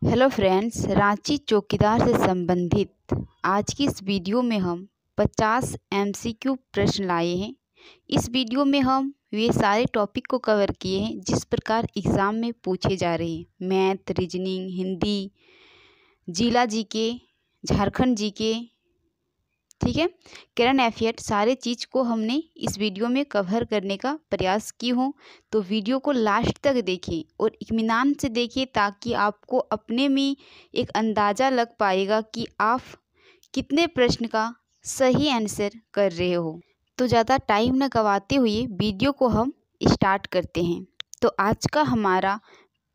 Hello friends, Ranchi चौकीदार से संबंधित आज की इस वीडियो में हम 50 एमसीक्यू प्रश्न लाए हैं। इस वीडियो में हम वे सारे टॉपिक को कवर किए हैं जिस प्रकार एग्ज़ाम में पूछे जा रहे हैं। मैथ, रीजनिंग, हिंदी, जिला जीके, झारखंड जीके, ठीक है, करंट अफेयर, सारे चीज़ को हमने इस वीडियो में कवर करने का प्रयास की हूँ। तो वीडियो को लास्ट तक देखें और इत्मीनान से देखें ताकि आपको अपने में एक अंदाज़ा लग पाएगा कि आप कितने प्रश्न का सही आंसर कर रहे हो। तो ज़्यादा टाइम न गवाते हुए वीडियो को हम स्टार्ट करते हैं। तो आज का हमारा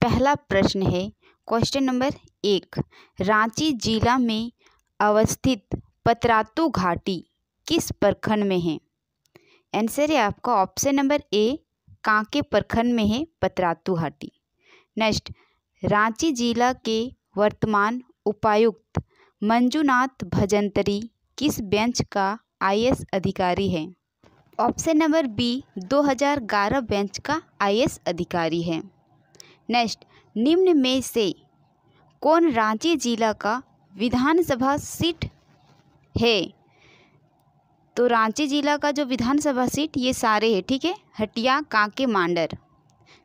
पहला प्रश्न है क्वेश्चन नंबर 1। रांची जिला में अवस्थित पतरातू घाटी किस प्रखंड में है? आंसर है आपका ऑप्शन नंबर ए, कांके प्रखंड में है पतरातू घाटी। नेक्स्ट, रांची जिला के वर्तमान उपायुक्त मंजूनाथ भजंत्री किस बेंच का आईएएस अधिकारी है? ऑप्शन नंबर बी, 2011 बेंच का आईएएस अधिकारी है। नेक्स्ट, निम्न में से कौन रांची जिला का विधानसभा सीट है? तो रांची जिला का जो विधानसभा सीट ये सारे हैं, ठीक है, हटिया, कांके, मांडर।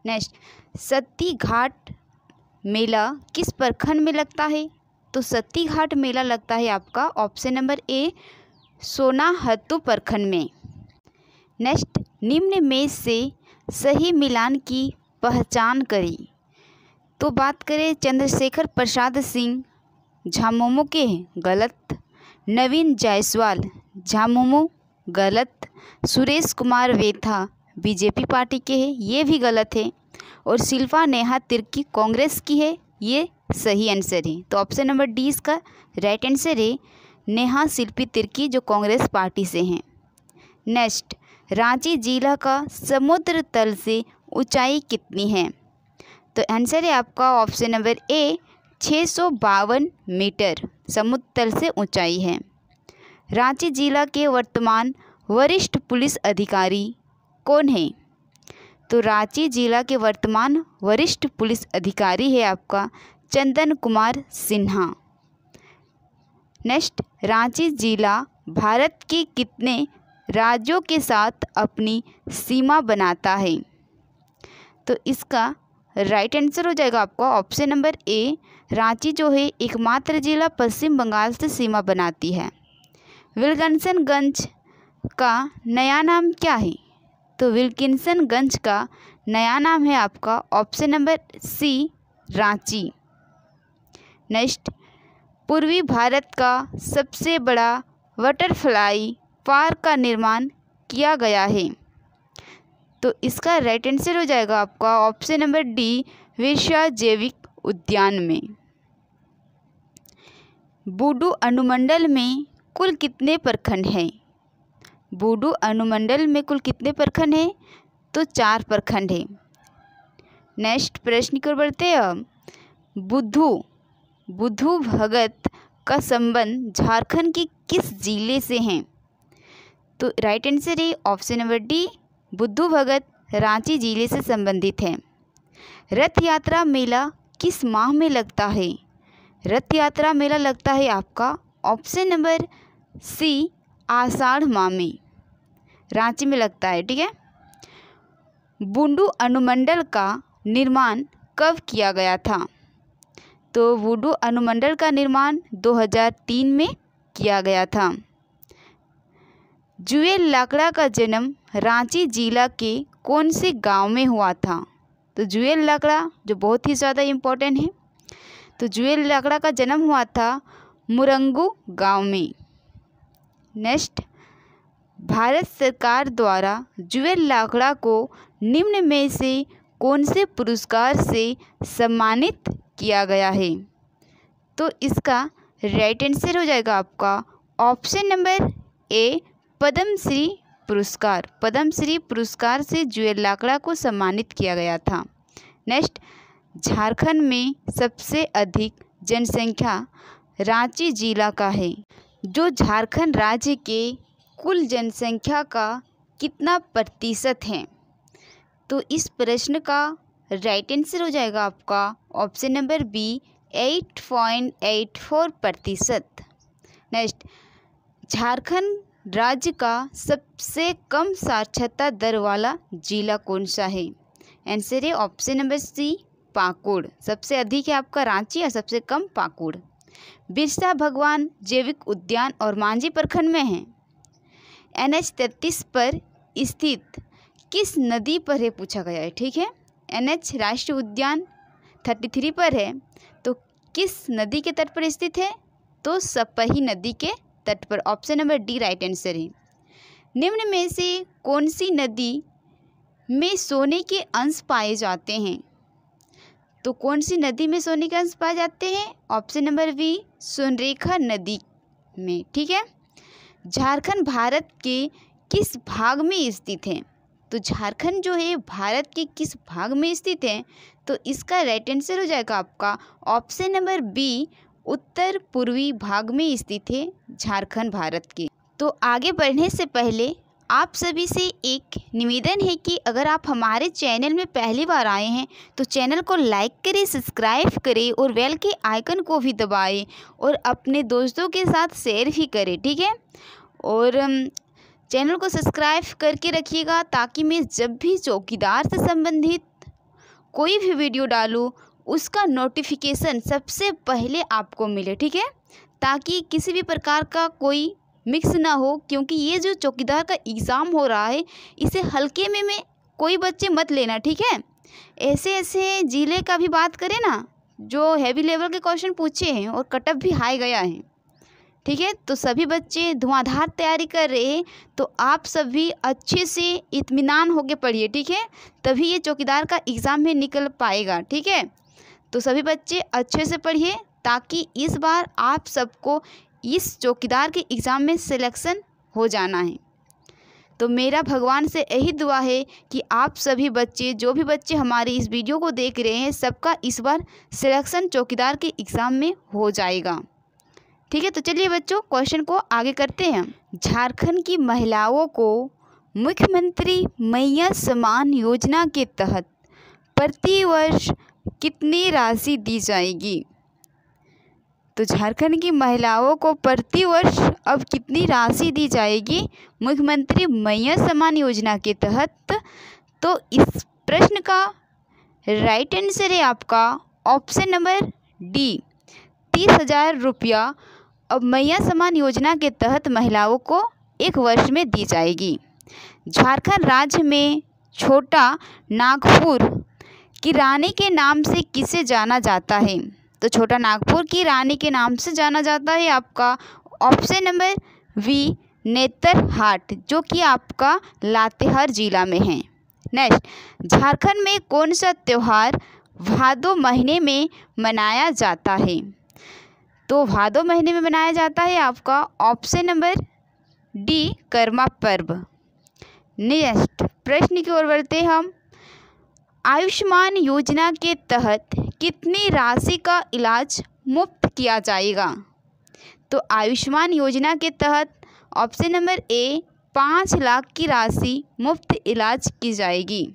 नेक्स्ट, सती घाट मेला किस प्रखंड में लगता है? तो सती घाट मेला लगता है आपका ऑप्शन नंबर ए, सोनाहतू प्रखंड में। नेक्स्ट, निम्न में से सही मिलान की पहचान करें। तो बात करें चंद्रशेखर प्रसाद सिंह झामुमो के हैं, गलत। नवीन जायसवाल झामुमो, गलत। सुरेश कुमार वैथा बीजेपी पार्टी के हैं, ये भी गलत है। और शिल्पा नेहा तिर्की कांग्रेस की है, ये सही आंसर है। तो ऑप्शन नंबर डी इसका राइट आंसर है, नेहा शिल्पी तिर्की जो कांग्रेस पार्टी से हैं। नेक्स्ट, रांची जिला का समुद्र तल से ऊंचाई कितनी है? तो आंसर है आपका ऑप्शन नंबर ए, 652 मीटर समुद्र तल से ऊंचाई है। रांची जिला के वर्तमान वरिष्ठ पुलिस अधिकारी कौन है? तो रांची जिला के वर्तमान वरिष्ठ पुलिस अधिकारी है आपका चंदन कुमार सिन्हा। नेक्स्ट, रांची जिला भारत के कितने राज्यों के साथ अपनी सीमा बनाता है? तो इसका राइट आंसर हो जाएगा आपका ऑप्शन नंबर ए, रांची जो है एकमात्र जिला पश्चिम बंगाल से सीमा बनाती है। विल्किंसनगंज का नया नाम क्या है? तो विल्किंसनगंज का नया नाम है आपका option number C, Ranchi. Next, पूर्वी भारत का सबसे बड़ा बटरफ्लाई पार्क का निर्माण किया गया है। तो इसका राइट आंसर हो जाएगा आपका ऑप्शन नंबर डी, विश्व जैविक उद्यान में। बूडू अनुमंडल में कुल कितने प्रखंड हैं? बूडू अनुमंडल में कुल कितने प्रखंड हैं? तो 4 प्रखंड हैं। नेक्स्ट प्रश्न की ओर बढ़ते हैं हम। बुद्धू भगत का संबंध झारखंड के किस जिले से हैं? तो राइट आंसर है ऑप्शन नंबर डी, बुद्धू भगत रांची जिले से संबंधित है। रथ यात्रा मेला किस माह में लगता है? रथ यात्रा मेला लगता है आपका ऑप्शन नंबर सी, आषाढ़ माह में, रांची में लगता है, ठीक है। बूडू अनुमंडल का निर्माण कब किया गया था? तो बूडू अनुमंडल का निर्माण 2003 में किया गया था। जुएल लाकड़ा का जन्म रांची जिला के कौन से गांव में हुआ था? तो जुएल लाकड़ा जो बहुत ही ज़्यादा इम्पोर्टेंट है, तो जुएल लाकड़ा का जन्म हुआ था मुरंगू गांव में। नेक्स्ट, भारत सरकार द्वारा जुएल लाकड़ा को निम्न में से कौन से पुरस्कार से सम्मानित किया गया है? तो इसका राइट आंसर हो जाएगा आपका ऑप्शन नंबर ए, पद्मश्री पुरस्कार। पद्मश्री पुरस्कार से जुएल लाकड़ा को सम्मानित किया गया था। नेक्स्ट, झारखंड में सबसे अधिक जनसंख्या रांची जिला का है, जो झारखंड राज्य के कुल जनसंख्या का कितना प्रतिशत है? तो इस प्रश्न का राइट आंसर हो जाएगा आपका option number B, 8.84%। Next, Jharkhand राज्य का सबसे कम साक्षरता दर वाला जिला कौन सा है? आंसर है ऑप्शन नंबर सी, पाकुड़। सबसे अधिक है आपका रांची और सबसे कम पाकुड़। बिरसा भगवान जैविक उद्यान और मांझी प्रखंड में है। NH 33 पर स्थित किस नदी पर है पूछा गया है, ठीक है। NH राष्ट्रीय उद्यान 33 पर है, तो किस नदी के तट पर स्थित है? तो सपही नदी के तट पर। Option number D right answer है। निम्न में से कौन सी नदी में सोने के अंश पाए जाते हैं? तो कौन सी नदी में सोने के अंश पाए जाते हैं? ऑप्शन नंबर बी, सोनरेखा नदी में, ठीक है। झारखंड भारत के किस भाग में स्थित है? तो झारखंड जो है भारत के किस भाग में स्थित है? तो इसका राइट आंसर हो जाएगा आपका ऑप्शन नंबर बी, उत्तर पूर्वी भाग में स्थित है झारखंड भारत के। तो आगे बढ़ने से पहले आप सभी से एक निवेदन है कि अगर आप हमारे चैनल में पहली बार आए हैं तो चैनल को लाइक करें, सब्सक्राइब करें और बेल के आइकन को भी दबाएं और अपने दोस्तों के साथ शेयर भी करें, ठीक है। और चैनल को सब्सक्राइब करके रखिएगा ताकि मैं जब भी चौकीदार से संबंधित कोई भी वीडियो डालूँ उसका नोटिफिकेशन सबसे पहले आपको मिले, ठीक है, ताकि किसी भी प्रकार का कोई मिक्स ना हो। क्योंकि ये जो चौकीदार का एग्ज़ाम हो रहा है इसे हल्के में कोई बच्चे मत लेना, ठीक है। ऐसे ऐसे ज़िले का भी बात करें ना जो हैवी लेवल के क्वेश्चन पूछे हैं और कटअप भी हाई गया है, ठीक है। तो सभी बच्चे धुआंधार तैयारी कर रहे हैं, तो आप सभी अच्छे से इत्मीनान होकर पढ़िए, ठीक है, तभी ये चौकीदार का एग्ज़ाम में निकल पाएगा, ठीक है। तो सभी बच्चे अच्छे से पढ़िए ताकि इस बार आप सबको इस चौकीदार के एग्ज़ाम में सिलेक्शन हो जाना है। तो मेरा भगवान से यही दुआ है कि आप सभी बच्चे, जो भी बच्चे हमारी इस वीडियो को देख रहे हैं, सबका इस बार सिलेक्शन चौकीदार के एग्ज़ाम में हो जाएगा, ठीक है। तो चलिए बच्चों क्वेश्चन को आगे करते हैं। झारखंड की महिलाओं को मुख्यमंत्री मैया सम्मान योजना के तहत प्रति वर्ष कितनी राशि दी जाएगी? तो झारखंड की महिलाओं को प्रति वर्ष अब कितनी राशि दी जाएगी मुख्यमंत्री मैया सम्मान योजना के तहत? तो इस प्रश्न का राइट आंसर है आपका ऑप्शन नंबर डी, 30,000 रुपया अब मैया सम्मान योजना के तहत महिलाओं को एक वर्ष में दी जाएगी। झारखंड राज्य में छोटा नागपुर की रानी के नाम से किसे जाना जाता है? तो छोटा नागपुर की रानी के नाम से जाना जाता है आपका ऑप्शन नंबर वी, नेतरहाट, जो कि आपका लातेहार जिला में है। नेक्स्ट, झारखंड में कौन सा त्यौहार भादो महीने में मनाया जाता है? तो भादो महीने में मनाया जाता है आपका ऑप्शन नंबर डी, कर्मा पर्व। नेक्स्ट प्रश्न की ओर बढ़ते हम। आयुष्मान योजना के तहत कितनी राशि का इलाज मुफ्त किया जाएगा? तो आयुष्मान योजना के तहत ऑप्शन नंबर ए, 5 लाख की राशि मुफ्त इलाज की जाएगी।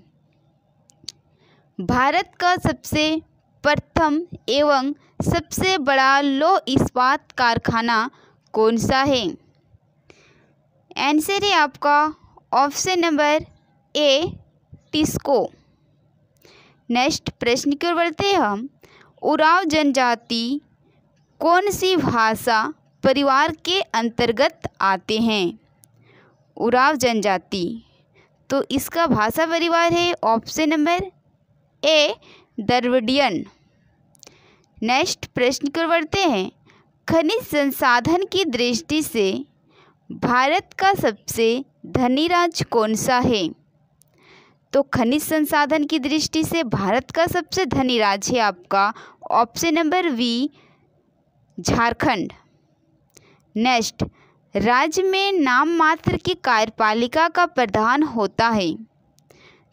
भारत का सबसे प्रथम एवं सबसे बड़ा लौह इस्पात कारखाना कौन सा है? आंसर है आपका option number A, TISCO. Next प्रश्न की ओर बढ़ते हैं हम। उराव जनजाति कौन सी भाषा परिवार के अंतर्गत आते हैं? उराव जनजाति, तो इसका भाषा परिवार है option number A, Dravidian. Next प्रश्न की ओर बढ़ते हैं। खनिज संसाधन की दृष्टि से भारत का सबसे धनी राज्य कौन सा है? तो खनिज संसाधन की दृष्टि से भारत का सबसे धनी राज्य है आपका option number V, Jharkhand. Next, राज्य में नाम मात्र की कार्यपालिका का प्रधान होता है।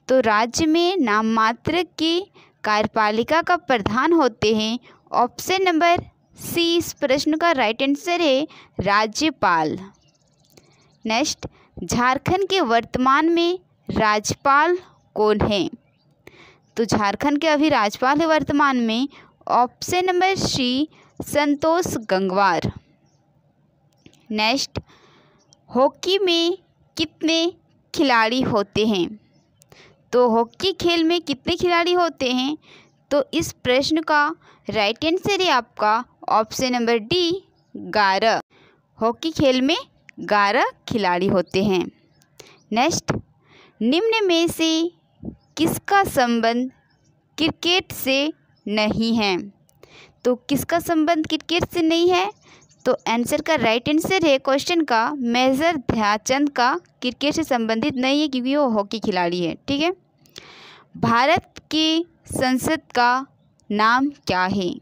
तो राज्य में नाम मात्र की कार्यपालिका का प्रधान होते हैं ऑप्शन नंबर सी। इस प्रश्न का राइट आंसर है राज्यपाल। नेक्स्ट, झारखंड के वर्तमान में राज्यपाल कौन है? तो झारखंड के अभी राज्यपाल है वर्तमान में ऑप्शन नंबर सी संतोष गंगवार। नेक्स्ट, हॉकी में कितने खिलाड़ी होते हैं? तो हॉकी खेल में कितने खिलाड़ी होते हैं? तो इस प्रश्न का राइट आंसर है आपका ऑप्शन नंबर डी 11। हॉकी खेल में 11 खिलाड़ी होते हैं। नेक्स्ट, निम्न में से किसका संबंध क्रिकेट से नहीं है? तो किसका संबंध क्रिकेट से नहीं है? तो आंसर का राइट आंसर है क्वेश्चन का मेजर ध्यानचंद का क्रिकेट से संबंधित नहीं है, क्योंकि वो हॉकी खिलाड़ी है। ठीक है। भारत की संसद का नाम क्या है?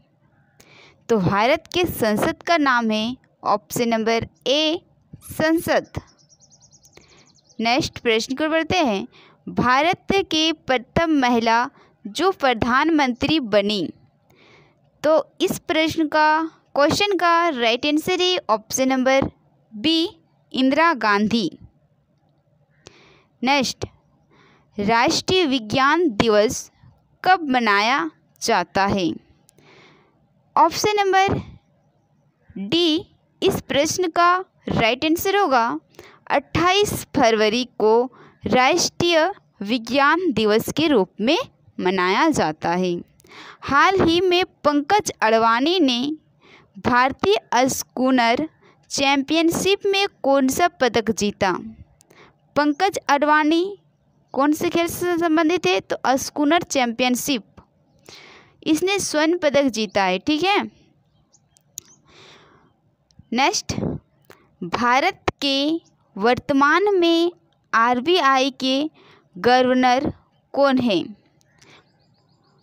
तो भारत के संसद का नाम है ऑप्शन नंबर ए संसद। नेक्स्ट प्रश्न को बढ़ते हैं। भारत के प्रथम महिला जो प्रधानमंत्री बनी, तो इस प्रश्न का क्वेश्चन का राइट आंसर है option number B Indira Gandhi. Next, राष्ट्रीय विज्ञान दिवस कब मनाया जाता है? ऑप्शन नंबर डी इस प्रश्न का राइट आंसर होगा 28 फरवरी को राष्ट्रीय विज्ञान दिवस के रूप में मनाया जाता है। हाल ही में पंकज अडवाणी ने भारतीय स्कूनर चैंपियनशिप में कौन सा पदक जीता? पंकज अडवाणी कौन से खेल से संबंधित है? तो स्कूनर चैंपियनशिप, इसने स्वर्ण पदक जीता है। ठीक है। नेक्स्ट, भारत के वर्तमान में आरबीआई के गवर्नर कौन है?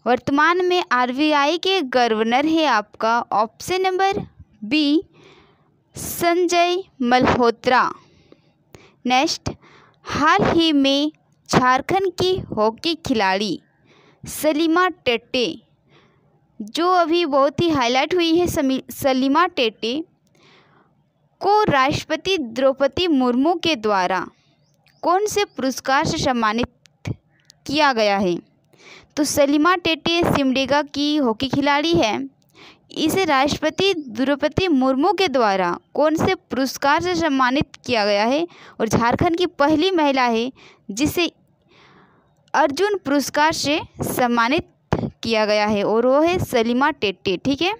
वर्तमान में आरबीआई के गवर्नर है आपका option number B Sanjay Malhotra. Next, हाल ही में झारखंड की हॉकी खिलाड़ी सलीमा टेटे, जो अभी बहुत ही हाईलाइट हुई है, सलीमा टेटे को राष्ट्रपति द्रौपदी मुर्मू के द्वारा कौन से पुरस्कार से सम्मानित किया गया है? तो सलीमा टेटे सिमडेगा की हॉकी खिलाड़ी है। इसे राष्ट्रपति द्रौपदी मुर्मू के द्वारा कौन से पुरस्कार से सम्मानित किया गया है? और झारखंड की पहली महिला है जिसे अर्जुन पुरस्कार से सम्मानित किया गया है, और वो है सलीमा टेटे। ठीक है।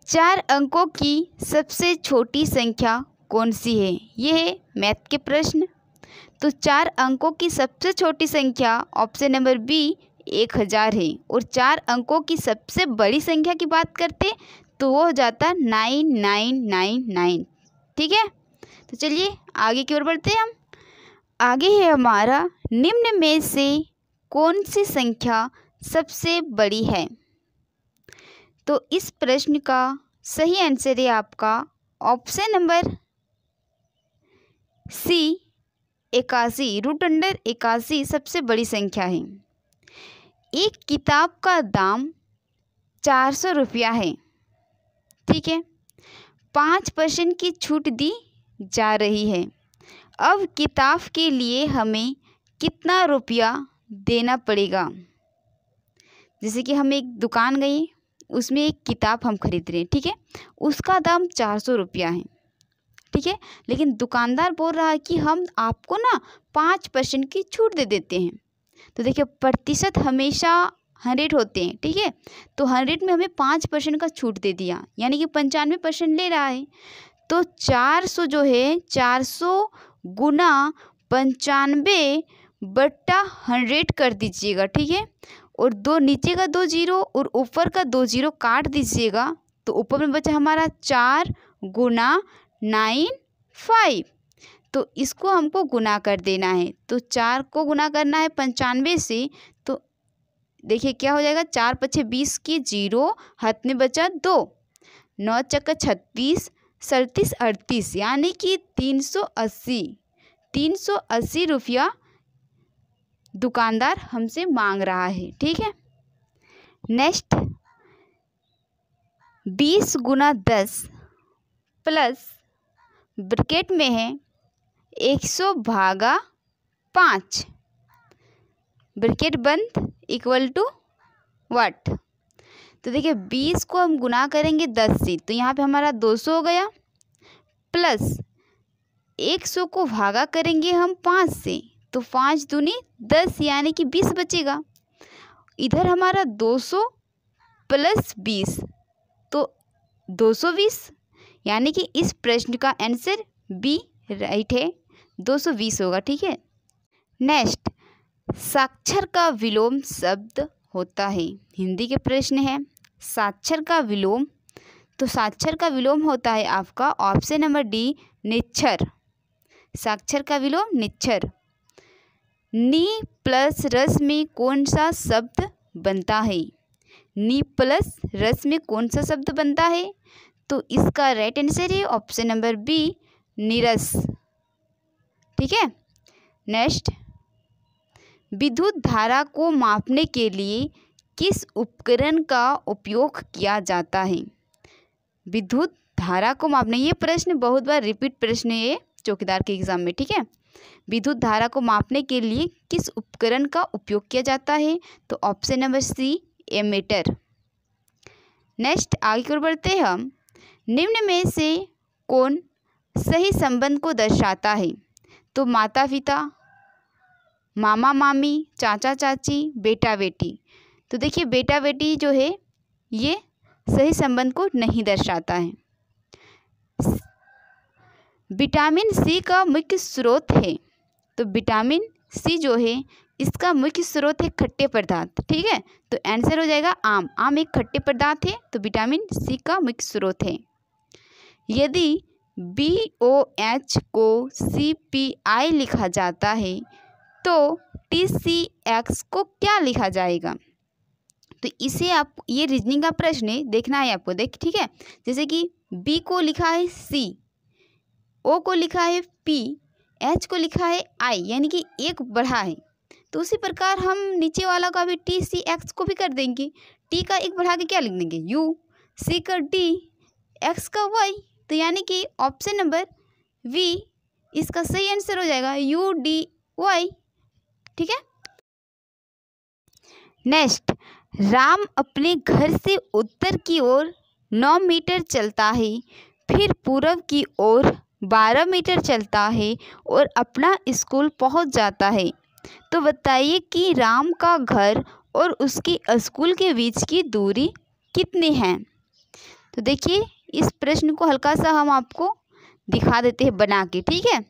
4 अंकों की सबसे छोटी संख्या कौन सी है? ये है मैथ के प्रश्न। तो 4 अंकों की सबसे छोटी संख्या ऑप्शन नंबर बी 1000 है, और 4 अंकों की सबसे बड़ी संख्या की बात करते तो वो हो जाता 9999। ठीक है। तो चलिए आगे की ओर बढ़ते हैं हम। आगे है हमारा, निम्न में से कौन सी संख्या सबसे बड़ी है? तो इस प्रश्न का सही आंसर है आपका ऑप्शन नंबर सी 81। √81 सबसे बड़ी संख्या है। एक किताब का दाम 400 रुपया है। ठीक है। 5% की छूट दी जा रही है। अब किताब के लिए हमें कितना रुपया देना पड़ेगा? जैसे कि हम एक दुकान गए, उसमें एक किताब हम खरीद रहे हैं। ठीक है। उसका दाम 400 रुपया है। ठीक है। लेकिन दुकानदार बोल रहा है कि हम आपको ना 5% की छूट दे देते हैं। तो देखिए, प्रतिशत हमेशा 100 होते हैं। ठीक है। तो 100 में हमें 5% का छूट दे दिया, यानी कि 95% ले रहा है। तो 400 जो है, 400 गुना 95/100 कर दीजिएगा। ठीक है। और दो नीचे का 2 जीरो और ऊपर का 2 जीरो काट दीजिएगा, तो ऊपर में बचा हमारा 4 गुना 95। तो इसको हमको गुना कर देना है। तो 4 को गुना करना है 95 से। तो देखिए क्या हो जाएगा, 4 पछे 20 की 0, हाथ में बचा 2, 9 चक्का 36, 37 38, यानी कि 380 रुपया दुकानदार हमसे मांग रहा है। ठीक है। नेक्स्ट, 20 गुना 10 प्लस ब्रैकेट में है 100 भागा 5, ब्रैकेट बंद, इक्वल टू व्हाट? तो देखिए 20 को हम गुना करेंगे 10 से, तो यहाँ पे हमारा 200 हो गया, प्लस 100 को भागा करेंगे हम 5 से, तो 5 दूनी 10 यानी कि 20 बचेगा। इधर हमारा 200 प्लस 20 तो 220, यानी कि इस प्रश्न का आंसर बी राइट है, 220 होगा। ठीक है। नेक्स्ट, साक्षर का विलोम शब्द होता है। हिंदी के प्रश्न है साक्षर का विलोम, तो साक्षर का विलोम होता है आपका ऑप्शन नंबर डी, निच्छर। साक्षर का विलोम निच्छर। नी प्लस रस में कौन सा शब्द बनता है? नी प्लस रस में कौन सा शब्द बनता है? तो इसका राइट आंसर है ऑप्शन नंबर बी, नीरस। ठीक है। नेक्स्ट, विद्युत धारा को मापने के लिए किस उपकरण का उपयोग किया जाता है? विद्युत धारा को मापने, ये प्रश्न बहुत बार रिपीट प्रश्न है ये चौकीदार के एग्जाम में। ठीक है। विद्युत धारा को मापने के लिए किस उपकरण का उपयोग किया जाता है? तो option number C, ammeter. Next, आगे की ओर बढ़ते हैं हम। निम्न में से कौन सही संबंध को दर्शाता है? तो माता पिता, मामा मामी, चाचा चाची, बेटा बेटी। तो देखिए बेटा बेटी जो है ये सही संबंध को नहीं दर्शाता है। विटामिन सी का मुख्य स्रोत है, तो विटामिन सी जो है इसका मुख्य स्रोत है खट्टे पदार्थ। ठीक है। तो आंसर हो जाएगा आम। आम एक खट्टे पदार्थ है, तो विटामिन सी का मुख्य स्रोत है। यदि BOH को CPI लिखा जाता है तो TCX को क्या लिखा जाएगा? तो इसे आप, ये रीजनिंग का प्रश्न है, देखना है आपको। देख, ठीक है। जैसे कि B को लिखा है C, O को लिखा है P, H को लिखा है I, यानी कि एक बढ़ा है, तो उसी प्रकार हम नीचे वाला का भी TCX को भी कर देंगे। T का एक बढ़ा के क्या लिख देंगे? U, C का D, X का Y, तो यानी कि ऑप्शन नंबर V इसका सही आंसर हो जाएगा, UDY। ठीक है। नेक्स्ट, राम अपने घर से उत्तर की ओर 9 मीटर चलता है, फिर पूर्व की ओर 12 मीटर चलता है और अपना स्कूल पहुंच जाता है। तो बताइए कि राम का घर और उसकी स्कूल के बीच की दूरी कितनी है? तो देखिए इस प्रश्न को हल्का सा हम आपको दिखा देते हैं बना के। ठीक है।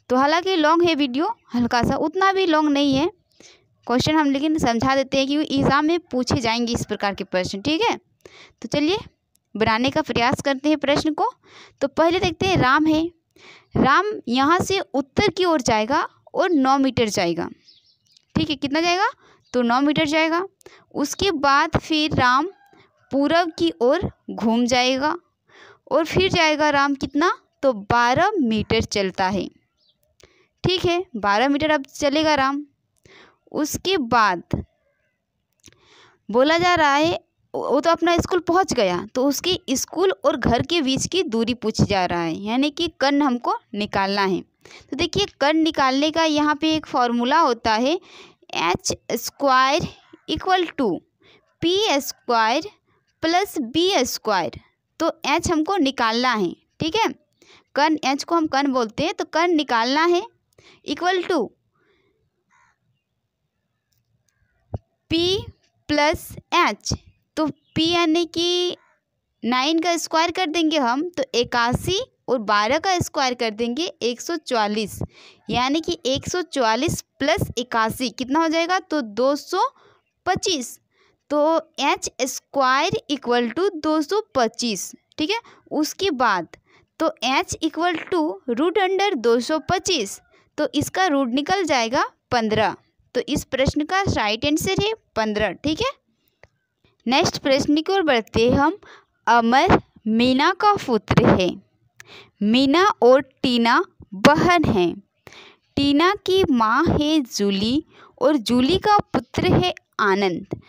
तो हालांकि लॉन्ग है वीडियो, हल्का सा, उतना भी लॉन्ग नहीं है क्वेश्चन, हम लेकिन समझा देते हैं कि एग्ज़ाम में पूछे जाएंगे इस प्रकार के प्रश्न। ठीक है। तो चलिए बनाने का प्रयास करते हैं प्रश्न को। तो पहले देखते हैं राम है, राम यहाँ से उत्तर की ओर जाएगा और 9 मीटर जाएगा। ठीक है। कितना जाएगा? तो 9 मीटर जाएगा। उसके बाद फिर राम पूर्व की ओर घूम जाएगा और फिर जाएगा राम कितना? तो 12 मीटर चलता है। ठीक है। 12 मीटर अब चलेगा राम। उसके बाद बोला जा रहा है वो तो अपना स्कूल पहुंच गया, तो उसकी स्कूल और घर के बीच की दूरी पूछी जा रहा है, यानी कि कर्ण हमको निकालना है। तो देखिए कर्ण निकालने का यहाँ पे एक फॉर्मूला होता है, H square equal to P square plus B square. तो H हमको निकालना है। ठीक है। कर्ण, H को हम कर्ण बोलते हैं, तो कर्ण निकालना है equal to P plus H। तो P यानी कि 9 का स्क्वायर कर देंगे हम, तो 81 और 12 का स्क्वायर कर देंगे 144, यानी कि 144 प्लस 81 कितना हो जाएगा? तो 225। तो H स्क्वायर इक्वल टू 225। ठीक है। उसके बाद तो H equal to root under 225, तो इसका रूट निकल जाएगा 15। तो इस प्रश्न का राइट आंसर है 15। ठीक है। नेक्स्ट प्रश्न की ओर बढ़ते हैं हम। अमर मीना का पुत्र है। मीना और टीना बहन हैं। टीना की माँ है जूली और जूली का पुत्र है आनंद।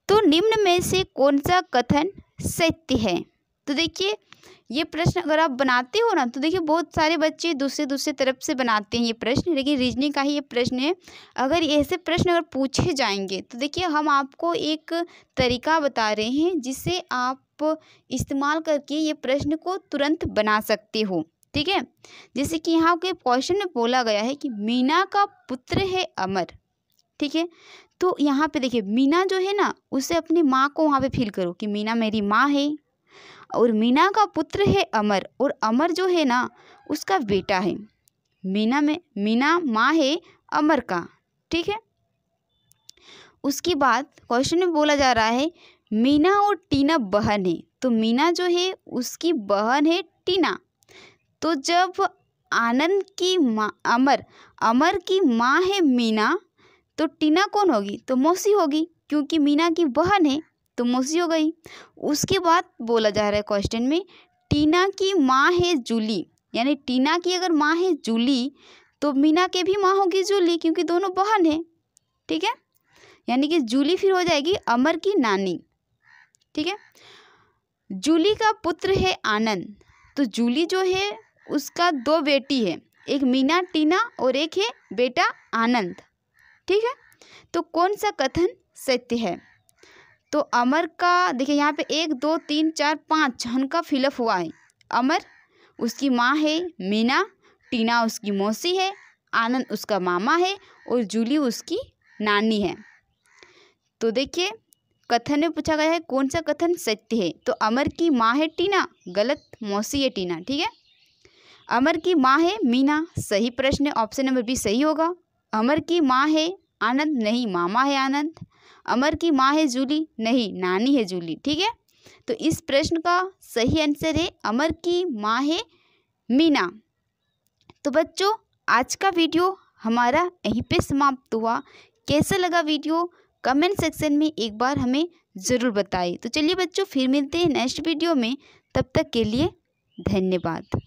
तो निम्न में से कौन सा कथन सत्य है? तो देखिए ये प्रश्न अगर आप बनाते हो ना तो देखिए बहुत सारे बच्चे दूसरे तरफ से बनाते हैं ये प्रश्न, लेकिन रीजनिंग का ही ये प्रश्न है। अगर ऐसे प्रश्न अगर पूछे जाएंगे तो देखिए हम आपको एक तरीका बता रहे हैं जिससे आप इस्तेमाल करके ये प्रश्न को तुरंत बना सकते हो। ठीक है, जैसे कि यहाँ के क्वेश्चन में बोला गया है कि मीना का पुत्र है अमर। ठीक है, तो यहाँ पे देखिए मीना जो है ना उसे अपनी माँ को वहाँ पे फील करो कि मीना मेरी माँ है, और मीना का पुत्र है अमर, और अमर जो है ना उसका बेटा है। मीना माँ है अमर का। ठीक है, उसके बाद क्वेश्चन में बोला जा रहा है मीना और टीना बहन है, तो मीना जो है उसकी बहन है टीना। तो जब आनंद की माँ अमर की माँ है मीना, तो टीना कौन होगी? तो मौसी होगी, क्योंकि मीना की बहन है तो मौसी हो गई। उसके बाद बोला जा रहा है क्वेश्चन में टीना की माँ है जूली, यानी टीना की अगर माँ है जूली तो मीना के भी माँ होगी जूली, क्योंकि दोनों बहन है। ठीक है, यानी कि जूली फिर हो जाएगी अमर की नानी। ठीक है, जूली का पुत्र है आनंद, तो जूली जो है उसका 2 बेटी है, एक मीना टीना और एक है बेटा आनंद। ठीक है, तो कौन सा कथन सत्य है? तो अमर का देखिए यहाँ पे 1 2 3 4 5 जन का फिलअप हुआ है। अमर उसकी माँ है मीना, टीना उसकी मौसी है, आनंद उसका मामा है और जूली उसकी नानी है। तो देखिए कथन में पूछा गया है कौन सा कथन सत्य है, तो अमर की माँ है टीना, गलत, मौसी है टीना। ठीक है, अमर की माँ है मीना, सही प्रश्न है, ऑप्शन नंबर बी सही होगा। अमर की माँ है आनंद, नहीं, मामा है आनंद। अमर की माँ है जूली, नहीं, नानी है जूली। ठीक है, तो इस प्रश्न का सही आंसर है अमर की माँ है मीना। तो बच्चों आज का वीडियो हमारा यहीं पे समाप्त हुआ। कैसा लगा वीडियो कमेंट सेक्शन में एक बार हमें ज़रूर बताइए। तो चलिए बच्चों फिर मिलते हैं नेक्स्ट वीडियो में, तब तक के लिए धन्यवाद।